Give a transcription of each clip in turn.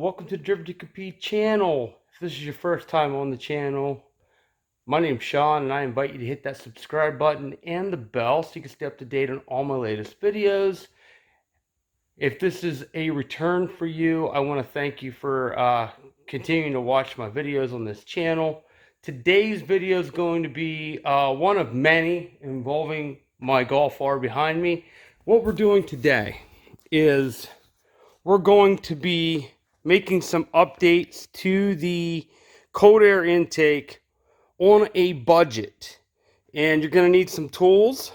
welcome to the Driven to Compete channel. If this is your first time on the channel, my name's Sean and I invite you to hit that subscribe button and the bell so you can stay up to date on all my latest videos. If this is a return for you, I want to thank you for continuing to watch my videos on this channel. Today's video is going to be one of many involving my Golf R behind me. What we're doing today is we're going to be making some updates to the cold air intake on a budget. And you're going to need some tools,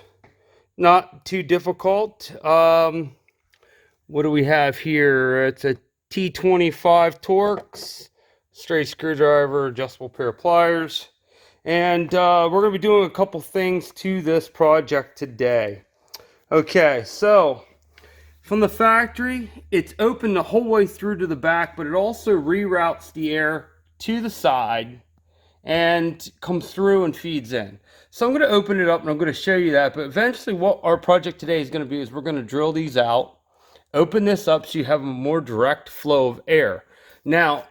not too difficult. What do we have here? It's a T25 Torx, straight screwdriver, adjustable pair of pliers. And we're going to be doing a couple things to this project today. Okay, so from the factory, it's open the whole way through to the back, but it also reroutes the air to the side and comes through and feeds in. So I'm going to open it up and I'm going to show you that. But eventually what our project today is going to be is we're going to drill these out, open this up so you have a more direct flow of air. Now,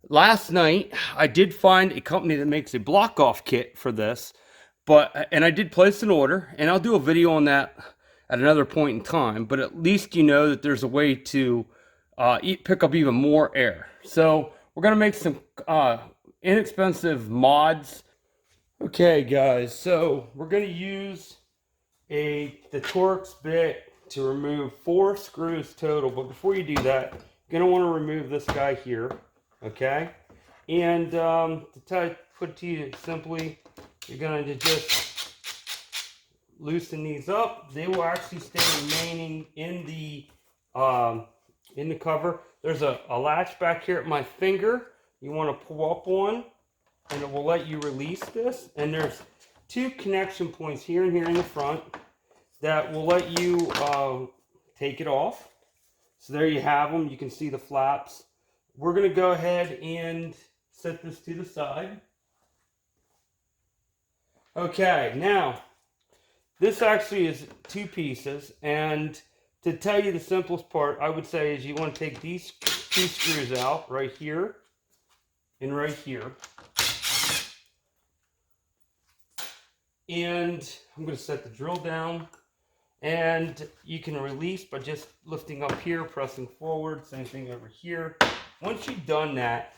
last night I did find a company that makes a block-off kit for this, and I did place an order, and I'll do a video on that at another point in time, but at least you know that there's a way to pick up even more air. So we're going to make some inexpensive mods. Okay guys, so we're going to use the Torx bit to remove 4 screws total, but before you do that, you're going to want to remove this guy here, okay? And to put it to you simply, you're going to just loosen these up. They will actually stay remaining in the cover. There's a latch back here at my finger you want to pull up on, and it will let you release this. And there's 2 connection points here and here in the front that will let you take it off. So there you have them. You can see the flaps. We're going to go ahead and set this to the side. Okay, now this actually is 2 pieces, and to tell you the simplest part, I would say is you want to take these 2 screws out, right here and right here. And I'm going to set the drill down, and you can release by just lifting up here, pressing forward, same thing over here. Once you've done that,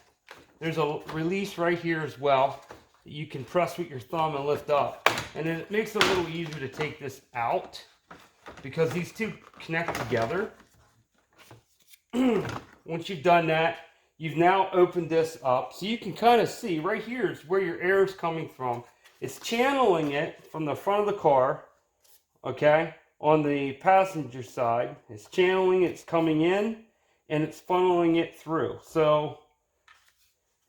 there's a release right here as well that you can press with your thumb and lift up. And then it makes it a little easier to take this out because these 2 connect together. Once you've done that, you've now opened this up. So you can kind of see right here is where your air is coming from. It's channeling it from the front of the car, okay, on the passenger side. It's channeling, it's coming in, and it's funneling it through. So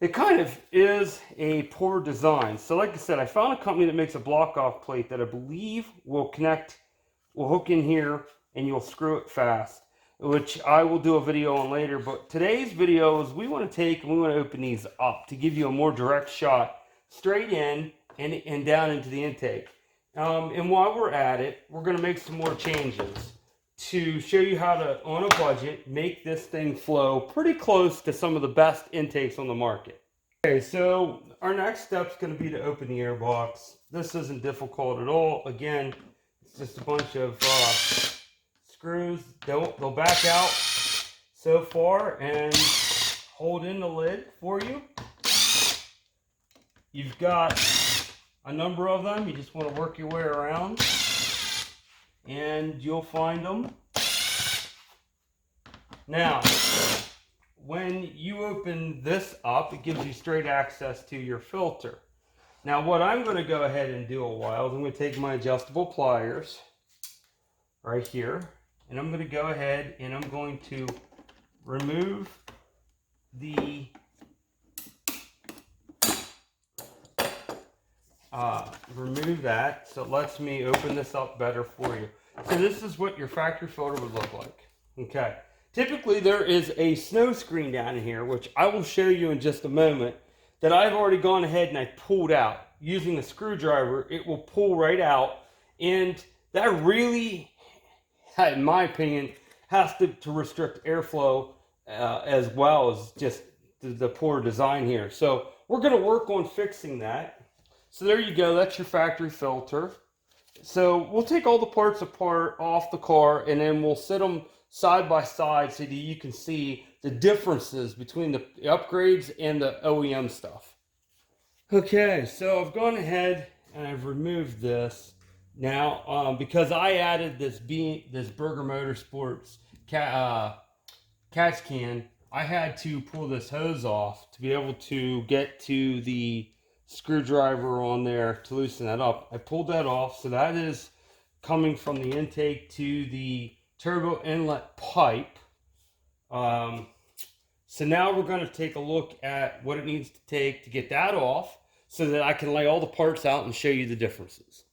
it kind of is a poor design. So like I said, I found a company that makes a block-off plate that I believe will hook in here and you'll screw it fast, which I will do a video on later. But today's video is we want to open these up to give you a more direct shot straight in and down into the intake. And while we're at it, we're going to make some more changes to show you how to, on a budget, make this thing flow pretty close to some of the best intakes on the market. Okay, so our next step is going to be to open the air box. This isn't difficult at all. Again, it's just a bunch of screws. They'll back out so far and hold in the lid for you. You've got a number of them. You just want to work your way around, and you'll find them. Now, when you open this up, it gives you straight access to your filter. Now, what I'm going to go ahead and do a while is I'm going to take my adjustable pliers right here, and I'm going to go ahead and I'm going to remove that, so it lets me open this up better for you. So this is what your factory filter would look like. Okay, typically there is a snow screen down in here, which I will show you in just a moment, that I've already gone ahead and I pulled out. Using a screwdriver, it will pull right out, and that really, in my opinion, has to restrict airflow as well as just the poor design here. So we're going to work on fixing that. So there you go. That's your factory filter. So we'll take all the parts apart off the car, and then we'll sit them side by side so that you can see the differences between the upgrades and the OEM stuff. Okay, so I've gone ahead and I've removed this now because I added this Burger Motorsports catch can. I had to pull this hose off to be able to get to the screwdriver on there to loosen that up. I pulled that off, so that is coming from the intake to the turbo inlet pipe. So now we're going to take a look at what it needs to take to get that off so that I can lay all the parts out and show you the differences.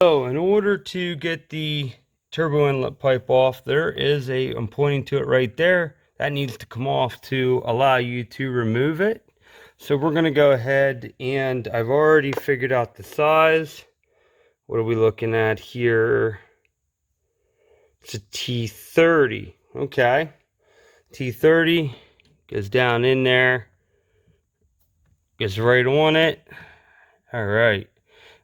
So in order to get the turbo inlet pipe off, there is I'm pointing to it right there. That needs to come off to allow you to remove it. So we're going to go ahead, and I've already figured out the size. What are we looking at here? It's a T30. Okay. T30 goes down in there. Gets right on it. All right.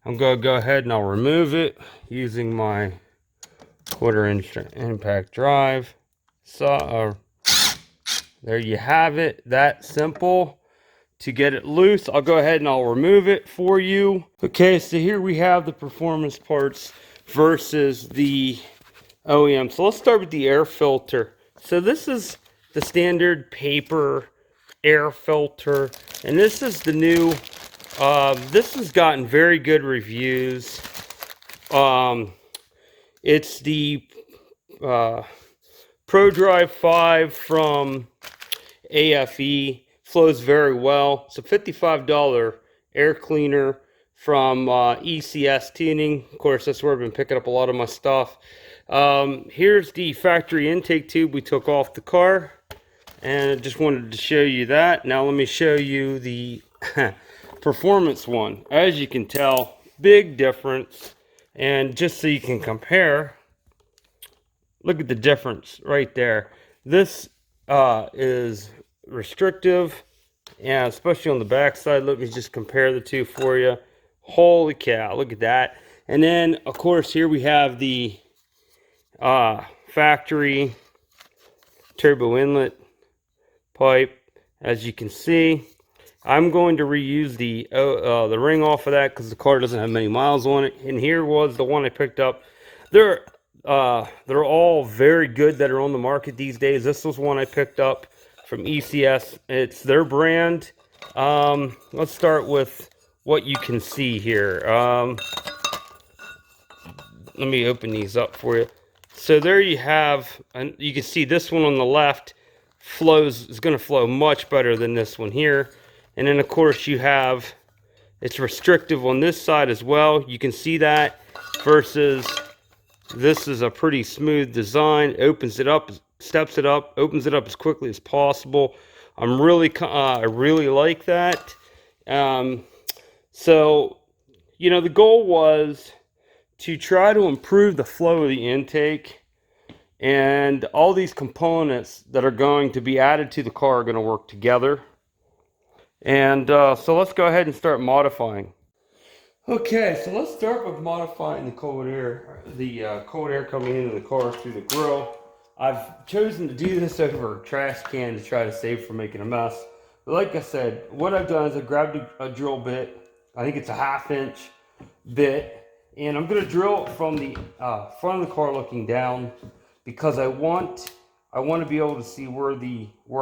I'm going to go ahead and I'll remove it using my 1/4-inch impact drive. So there you have it. That simple. To get it loose, I'll go ahead and I'll remove it for you. Okay, so here we have the performance parts versus the OEM. So let's start with the air filter. So this is the standard paper air filter, and this is the new, this has gotten very good reviews. It's the ProDrive 5 from AFE. Flows very well. It's a $55 air cleaner from ECS Tuning. Of course, that's where I've been picking up a lot of my stuff. Here's the factory intake tube we took off the car, and I just wanted to show you that. Now let me show you the performance one. As you can tell, big difference. And just so you can compare, look at the difference right there. This is restrictive, and especially on the back side. Let me just compare the two for you. Holy cow, look at that. And then of course here we have the factory turbo inlet pipe. As you can see, I'm going to reuse the ring off of that because the car doesn't have many miles on it. And here was the one I picked up. They're all very good that are on the market these days. This was one I picked up from ECS. It's their brand. Let's start with what you can see here. Let me open these up for you. So there you have, and you can see this one on the left is going to flow much better than this one here. And then of course you have, it's restrictive on this side as well. You can see that versus this is a pretty smooth design. Opens it up, steps it up, opens it up as quickly as possible. I really like that. So, you know, the goal was to try to improve the flow of the intake, and all these components that are going to be added to the car are going to work together. And so let's go ahead and start modifying. Okay, so let's start with modifying the cold air coming into the car through the grill. I've chosen to do this over a trash can to try to save from making a mess. But like I said, what I've done is I grabbed a drill bit. I think it's a 1/2-inch bit, and I'm going to drill it from the front of the car looking down because I want to be able to see where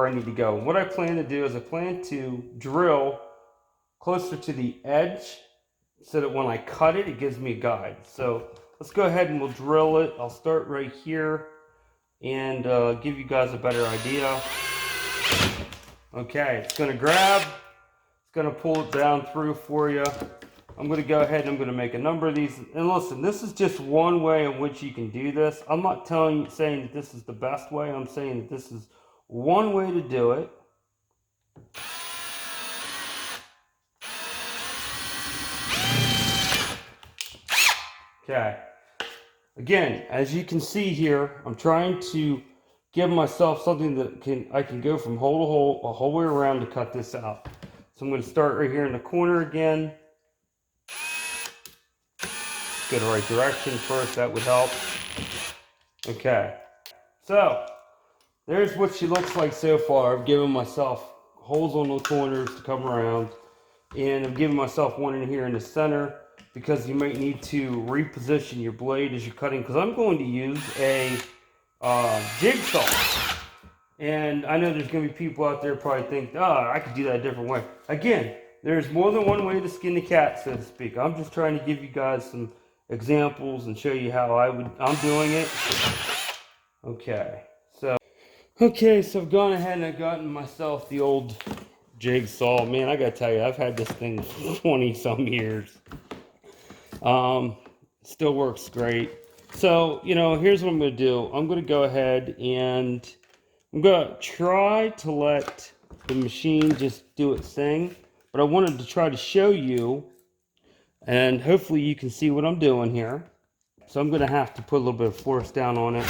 I need to go. And what I plan to do is I plan to drill closer to the edge so that when I cut it, it gives me a guide. So let's go ahead and we'll drill it. I'll start right here and give you guys a better idea. Okay, it's going to grab, it's going to pull it down through for you. I'm going to go ahead and I'm going to make a number of these. And listen, this is just one way in which you can do this. I'm not saying that this is the best way. I'm saying that this is one way to do it. Okay. Again, as you can see here, I'm trying to give myself something that I can go from hole to hole, a whole way around to cut this out. So I'm going to start right here in the corner again. Go the right direction first, that would help. Okay, so there's what she looks like so far. I've given myself holes on the corners to come around, and I've given myself one in here in the center because you might need to reposition your blade as you're cutting, because I'm going to use a jigsaw. And I know there's going to be people out there probably think, I could do that a different way. Again, there's more than one way to skin the cat, so to speak. I'm just trying to give you guys some examples and show you how I'm doing it. Okay, so I've gone ahead and I've gotten myself the old jigsaw. Man, I gotta tell you, I've had this thing for 20 some years. Still works great. So, here's what I'm gonna do. I'm gonna go ahead and I'm gonna try to let the machine just do its thing, but I wanted to try to show you, and hopefully you can see what I'm doing here. So I'm gonna have to put a little bit of force down on it.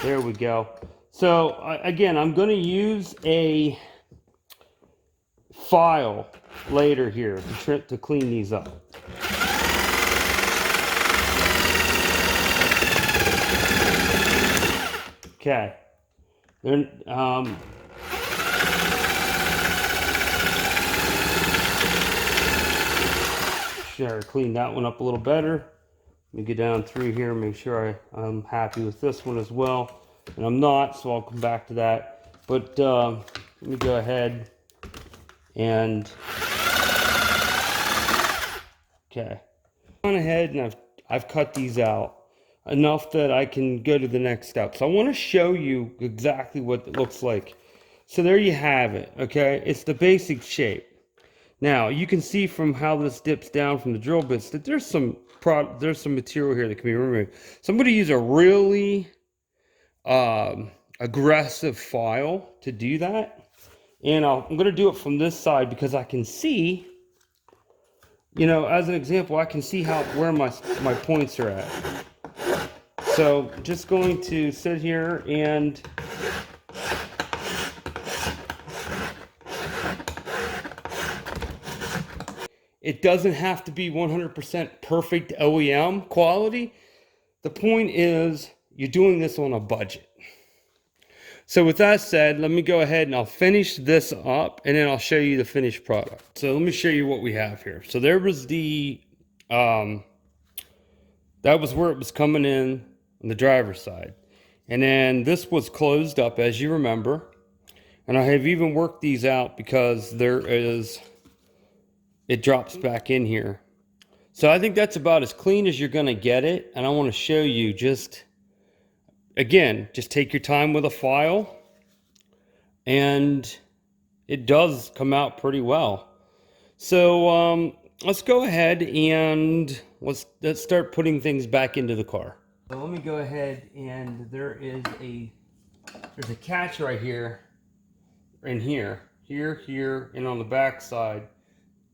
There we go. So again, I'm gonna use a file later here to clean these up. Okay. Then sure, clean that one up a little better. Let me get down through here and make sure I'm happy with this one as well. And I'm not, so I'll come back to that. But let me go ahead and okay. Gone ahead and I've cut these out enough that I can go to the next step. So I want to show you exactly what it looks like. So there you have it. Okay, it's the basic shape. Now you can see from how this dips down from the drill bits that there's some material here that can be removed. So I'm going to use a really aggressive file to do that, and I'm going to do it from this side because I can see, as an example, I can see where my points are at. So just going to sit here and it doesn't have to be 100% perfect OEM quality. The point is you're doing this on a budget. So with that said, let me go ahead and I'll finish this up and then I'll show you the finished product. So let me show you what we have here. So there was that was where it was coming in on the driver's side. And then this was closed up, as you remember. And I have even worked these out because it drops back in here. So I think that's about as clean as you're gonna get it. And I wanna show you again, just take your time with a file and it does come out pretty well. So let's go ahead and let's start putting things back into the car. So let me go ahead, and there's a catch right here, and here, and on the back side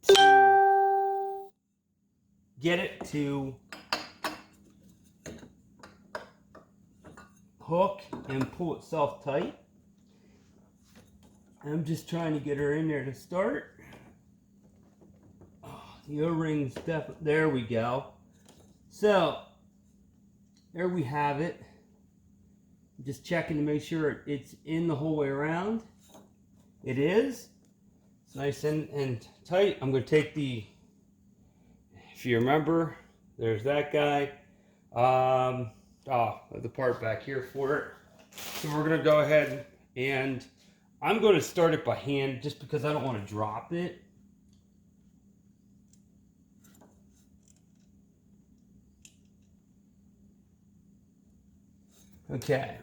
to get it to hook and pull itself tight. I'm just trying to get her in there to start. The O-ring's definitely, there we go. So there we have it. Just checking to make sure it's in the whole way around. It is. It's nice and tight. I'm going to take if you remember, there's that guy. The part back here for it. So we're going to go ahead and I'm going to start it by hand just because I don't want to drop it. Okay.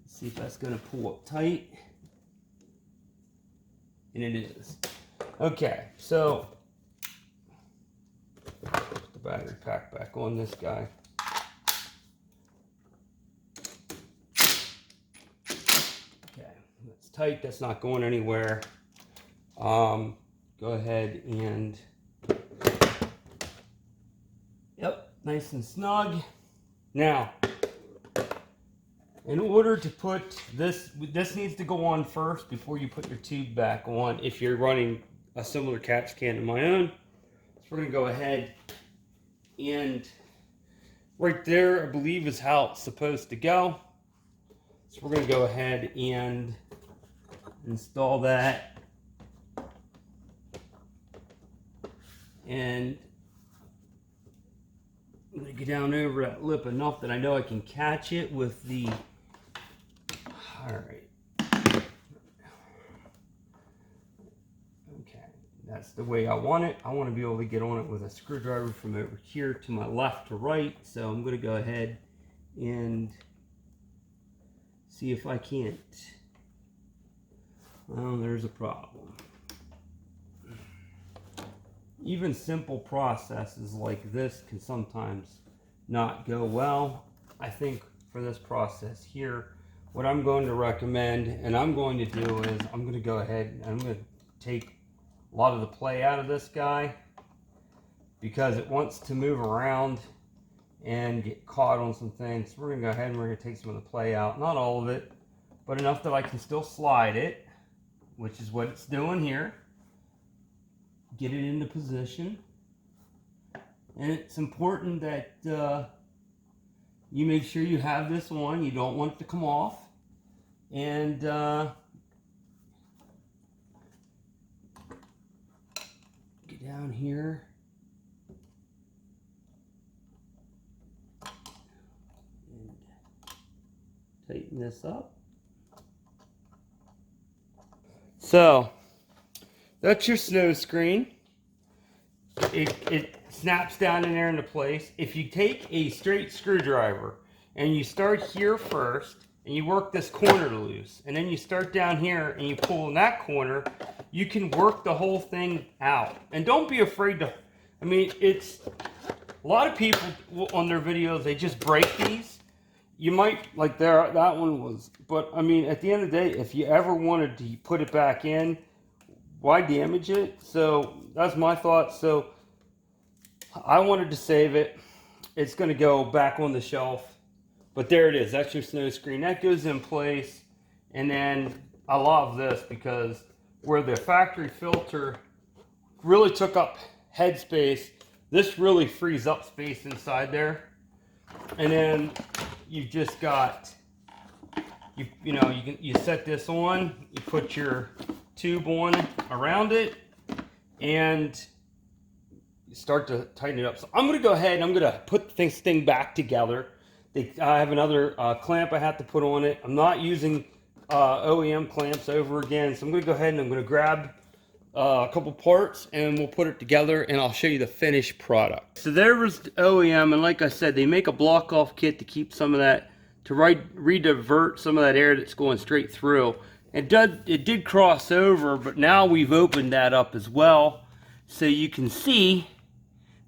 Let's see if that's going to pull up tight. And it is. Okay, so put the battery pack back on this guy. Okay, that's tight. That's not going anywhere. Go ahead and nice and snug. Now, in order to put this needs to go on first before you put your tube back on if you're running a similar catch can to my own. So we're going to go ahead and right there, I believe, is how it's supposed to go. So we're going to go ahead and install that. And I'm going to get down over that lip enough that I know I can catch it with the... Alright. Okay, that's the way I want it. I want to be able to get on it with a screwdriver from over here to my left to right. So I'm going to go ahead and see if I can't. Well, there's a problem. Even simple processes like this can sometimes not go well. I think for this process here, what I'm going to recommend and I'm going to do is I'm going to go ahead and I'm going to take a lot of the play out of this guy because it wants to move around and get caught on some things. So we're going to go ahead and we're going to take some of the play out. Not all of it, but enough that I can still slide it, which is what it's doing here. Get it into position. And it's important that you make sure you have this on. You don't want it to come off. And get down here. And tighten this up. So, that's your snow screen. It snaps down in there into place. If you take a straight screwdriver and you start here first and you work this corner loose and then you start down here and you pull in that corner, you can work the whole thing out. And don't be afraid to, I mean, it's, a lot of people on their videos, they just break these. You might, like that one was, but I mean, at the end of the day, if you ever wanted to put it back in, why damage it? So that's my thought. So I wanted to save it. It's going to go back on the shelf. But there it is. That's your snow screen. That goes in place. And then I love this because where the factory filter really took up headspace, this really frees up space inside there. And then you've just got, you set this on, you put your tube on around it, and you start to tighten it up. So I'm going to go ahead and I'm going to put this thing back together. I have another clamp I have to put on it. I'm not using OEM clamps over again, so I'm going to go ahead and I'm going to grab a couple parts and we'll put it together and I'll show you the finished product. So there was the OEM, and like I said, they make a block off kit to keep some of that, to redivert some of that air that's going straight through. It did cross over, but now we've opened that up as well. So you can see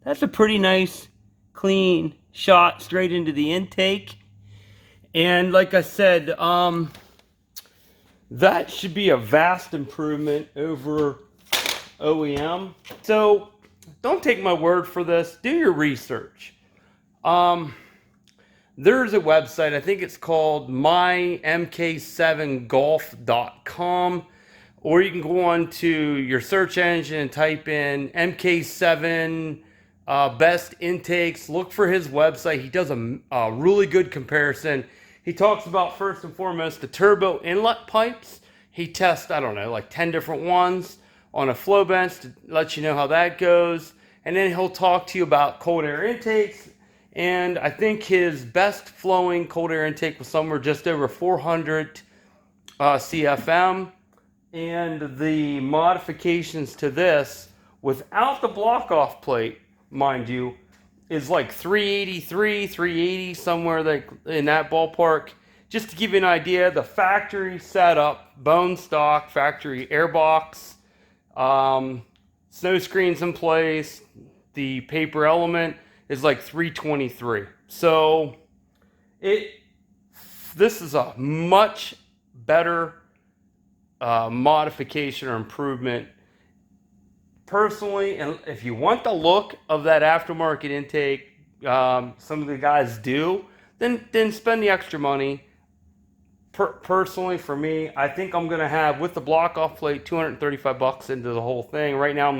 that's a pretty nice clean shot straight into the intake. And like I said, that should be a vast improvement over OEM. So don't take my word for this. Do your research. There's a website, I think it's called mymk7golf.com, or you can go on to your search engine and type in MK7 best intakes. Look for his website. He does a really good comparison. He talks about, first and foremost, the turbo inlet pipes. He tests, I don't know, like 10 different ones on a flow bench to let you know how that goes. And then he'll talk to you about cold air intakes. And I think his best flowing cold air intake was somewhere just over 400 CFM. And the modifications to this, without the block off plate, mind you, is like 383, 380, somewhere like in that ballpark. Just to give you an idea, the factory setup, bone stock, factory airbox, snow screens in place, the paper element is like 323. So this is a much better modification or improvement. Personally, and if you want the look of that aftermarket intake, some of the guys do, then spend the extra money. Personally, for me, I think I'm gonna have, with the block off plate, $235 into the whole thing. Right now, I'm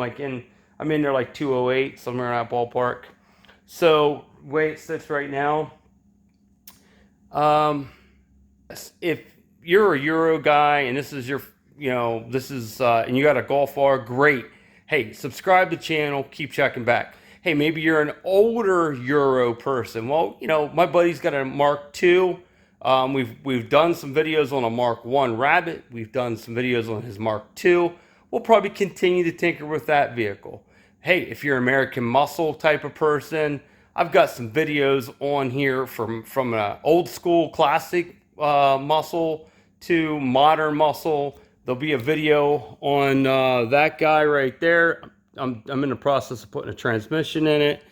in there like 208, somewhere in that ballpark. So way it sits right now, if you're a Euro guy and this is your, and you got a Golf R, great. Hey, subscribe to the channel, keep checking back. Hey, maybe you're an older Euro person. Well, my buddy's got a Mark II. We've done some videos on a Mark I Rabbit. We've done some videos on his Mark II. We'll probably continue to tinker with that vehicle. Hey, if you're an American Muscle type of person, I've got some videos on here from an old school classic muscle to modern muscle. There'll be a video on that guy right there. I'm in the process of putting a transmission in it,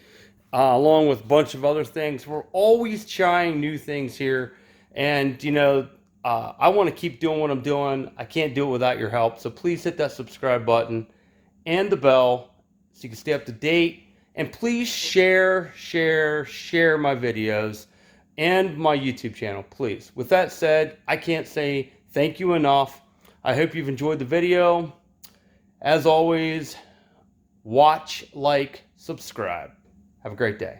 along with a bunch of other things. We're always trying new things here. And, I want to keep doing what I'm doing. I can't do it without your help. So please hit that subscribe button and the bell so you can stay up to date. And please share my videos and my YouTube channel, please. With that said, I can't say thank you enough. I hope you've enjoyed the video. As always, watch, like, subscribe. Have a great day.